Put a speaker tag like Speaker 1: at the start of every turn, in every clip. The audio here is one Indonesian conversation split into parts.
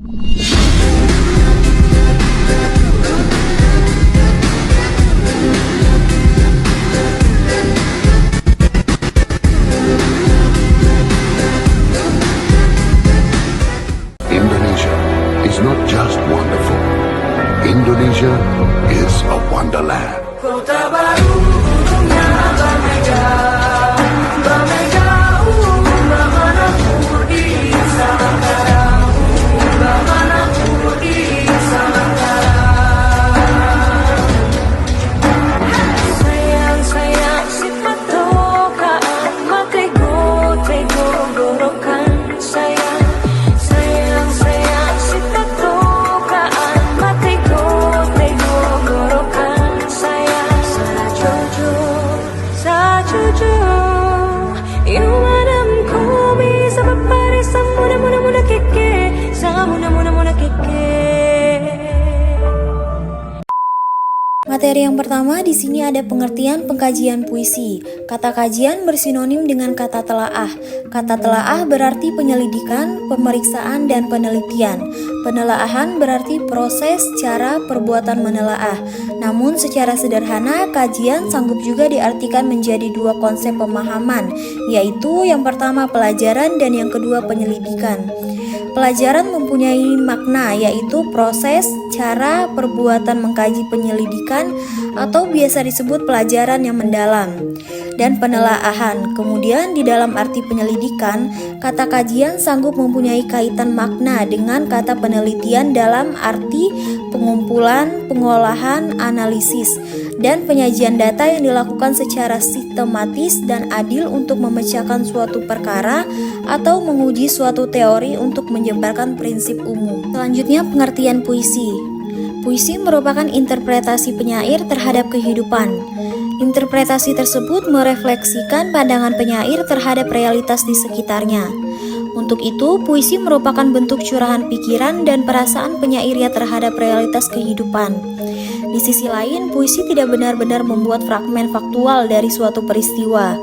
Speaker 1: Indonesia is not just wonderful. Indonesia is a wonderland.
Speaker 2: Kota baru gunungnya berbeda, berbeda bagaimanapun di Nusantara, bagaimanapun di Nusantara. Sayang sayang si patokaan, makrego tego gorokan sayang. Sayang sayang si patokaan, makrego tego gorokan sayang. Sajujur, imanam kumi sa papare sa muna keke, sa muna keke.
Speaker 3: Materi yang pertama di sini ada pengertian pengkajian puisi. Kata kajian bersinonim dengan kata telaah. Kata telaah berarti penyelidikan, pemeriksaan, dan penelitian. Penelaahan berarti proses, cara, perbuatan menelaah. Namun secara sederhana, kajian sanggup juga diartikan menjadi dua konsep pemahaman, yaitu yang pertama pelajaran dan yang kedua penyelidikan. Pelajaran mempunyai makna, yaitu proses, cara, perbuatan mengkaji penyelidikan atau biasa disebut pelajaran yang mendalam. Dan penelaahan, kemudian di dalam arti penyelidikan, kata kajian sanggup mempunyai kaitan makna dengan kata penelitian dalam arti pengumpulan, pengolahan, analisis, dan penyajian data yang dilakukan secara sistematis dan adil untuk memecahkan suatu perkara atau menguji suatu teori untuk menyebarkan prinsip umum. Selanjutnya pengertian puisi. Puisi merupakan interpretasi penyair terhadap kehidupan. Interpretasi tersebut merefleksikan pandangan penyair terhadap realitas di sekitarnya. Untuk itu, puisi merupakan bentuk curahan pikiran dan perasaan penyairnya terhadap realitas kehidupan. Di sisi lain, puisi tidak benar-benar membuat fragmen faktual dari suatu peristiwa.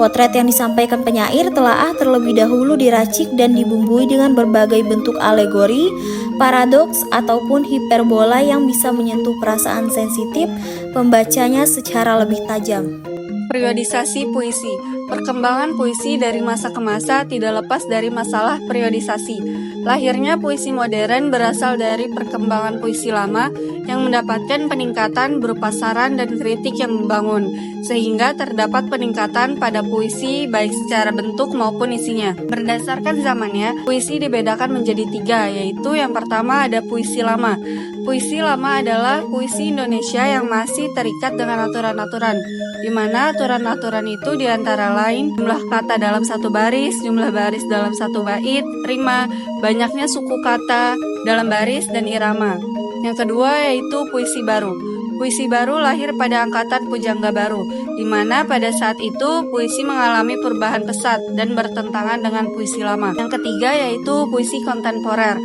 Speaker 3: Potret yang disampaikan penyair telah terlebih dahulu diracik dan dibumbui dengan berbagai bentuk alegori, paradoks, ataupun hiperbola yang bisa menyentuh perasaan sensitif pembacanya secara lebih tajam.
Speaker 4: Periodisasi puisi. Perkembangan puisi dari masa ke masa tidak lepas dari masalah periodisasi. Lahirnya puisi modern berasal dari perkembangan puisi lama yang mendapatkan peningkatan berupa saran dan kritik yang membangun, sehingga terdapat peningkatan pada puisi baik secara bentuk maupun isinya. Berdasarkan zamannya, puisi dibedakan menjadi tiga, yaitu yang pertama ada puisi lama. Puisi lama adalah puisi Indonesia yang masih terikat dengan aturan-aturan, di mana aturan-aturan itu diantara lain jumlah kata dalam satu baris, jumlah baris dalam satu bait, rima, banyaknya suku kata dalam baris, dan irama. Yang kedua yaitu puisi baru. Puisi baru lahir pada angkatan pujangga baru, di mana pada saat itu puisi mengalami perubahan pesat dan bertentangan dengan puisi lama. Yang ketiga yaitu puisi kontemporer.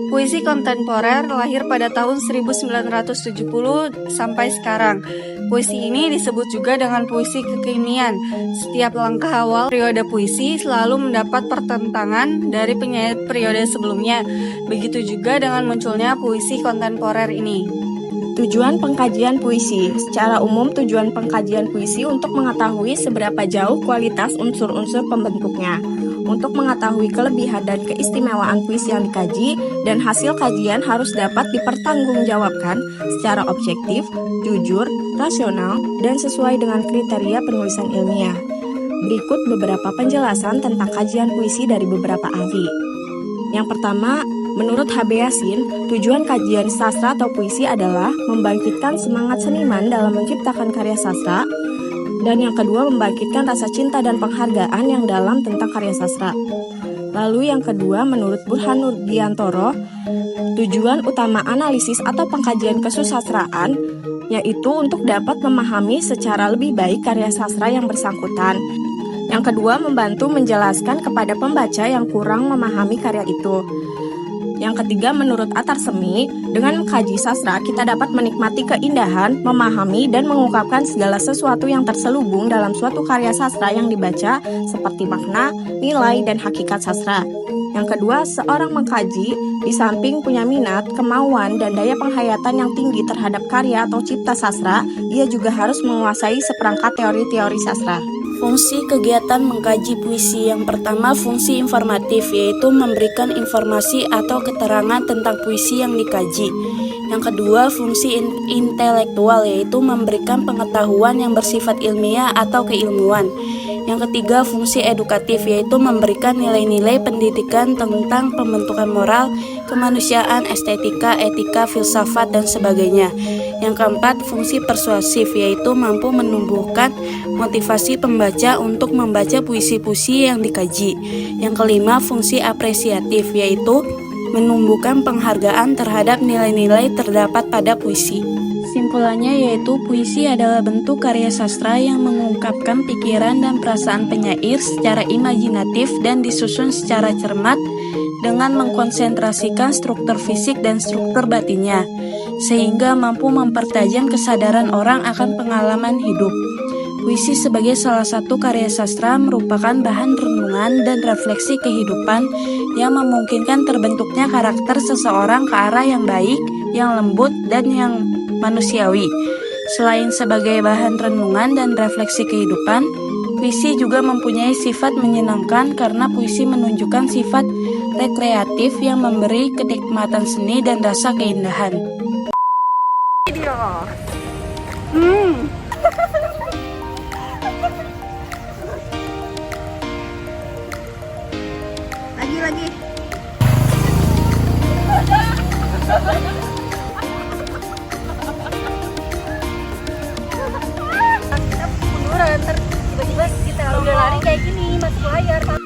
Speaker 4: Puisi kontemporer lahir pada tahun 1970 sampai sekarang. Puisi ini disebut juga dengan puisi kekinian. Setiap langkah awal periode puisi selalu mendapat pertentangan dari penyair periode sebelumnya. Begitu juga dengan munculnya puisi kontemporer ini.
Speaker 5: Tujuan pengkajian puisi. Secara umum, tujuan pengkajian puisi untuk mengetahui seberapa jauh kualitas unsur-unsur pembentuknya, untuk mengetahui kelebihan dan keistimewaan puisi yang dikaji, dan hasil kajian harus dapat dipertanggungjawabkan secara objektif, jujur, rasional, dan sesuai dengan kriteria penulisan ilmiah. Berikut beberapa penjelasan tentang kajian puisi dari beberapa ahli. Yang pertama, menurut H.B. Yasin, tujuan kajian sastra atau puisi adalah membangkitkan semangat seniman dalam menciptakan karya sastra, dan yang kedua membangkitkan rasa cinta dan penghargaan yang dalam tentang karya sastra. Lalu yang kedua, menurut Burhan Nurdiantoro, tujuan utama analisis atau pengkajian kesusastraan yaitu untuk dapat memahami secara lebih baik karya sastra yang bersangkutan. Yang kedua, membantu menjelaskan kepada pembaca yang kurang memahami karya itu. Yang ketiga, menurut Atarsemi, dengan mengkaji sastra kita dapat menikmati keindahan, memahami, dan mengungkapkan segala sesuatu yang terselubung dalam suatu karya sastra yang dibaca, seperti makna, nilai, dan hakikat sastra. Yang kedua, seorang mengkaji di samping punya minat, kemauan, dan daya penghayatan yang tinggi terhadap karya atau cipta sastra, ia juga harus menguasai seperangkat teori-teori sastra.
Speaker 6: Fungsi kegiatan mengkaji puisi yang pertama, fungsi informatif, yaitu memberikan informasi atau keterangan tentang puisi yang dikaji. Yang kedua, fungsi intelektual, yaitu memberikan pengetahuan yang bersifat ilmiah atau keilmuan. Yang ketiga, fungsi edukatif, yaitu memberikan nilai-nilai pendidikan tentang pembentukan moral, kemanusiaan, estetika, etika, filsafat, dan sebagainya. Yang keempat, fungsi persuasif, yaitu mampu menumbuhkan motivasi pembaca untuk membaca puisi-puisi yang dikaji. Yang kelima, fungsi apresiatif, yaitu menumbuhkan penghargaan terhadap nilai-nilai terdapat pada puisi.
Speaker 4: Simpulannya yaitu puisi adalah bentuk karya sastra yang mengungkapkan pikiran dan perasaan penyair secara imajinatif dan disusun secara cermat dengan mengkonsentrasikan struktur fisik dan struktur batinnya, sehingga mampu mempertajam kesadaran orang akan pengalaman hidup. Puisi sebagai salah satu karya sastra merupakan bahan renungan dan refleksi kehidupan yang memungkinkan terbentuknya karakter seseorang ke arah yang baik, yang lembut, dan yang manusiawi. Selain sebagai bahan renungan dan refleksi kehidupan, puisi juga mempunyai sifat menyenangkan karena puisi menunjukkan sifat rekreatif yang memberi kenikmatan seni dan rasa keindahan.
Speaker 5: Lagi.
Speaker 2: Tiba-tiba kita udah lari kayak gini masuk layar.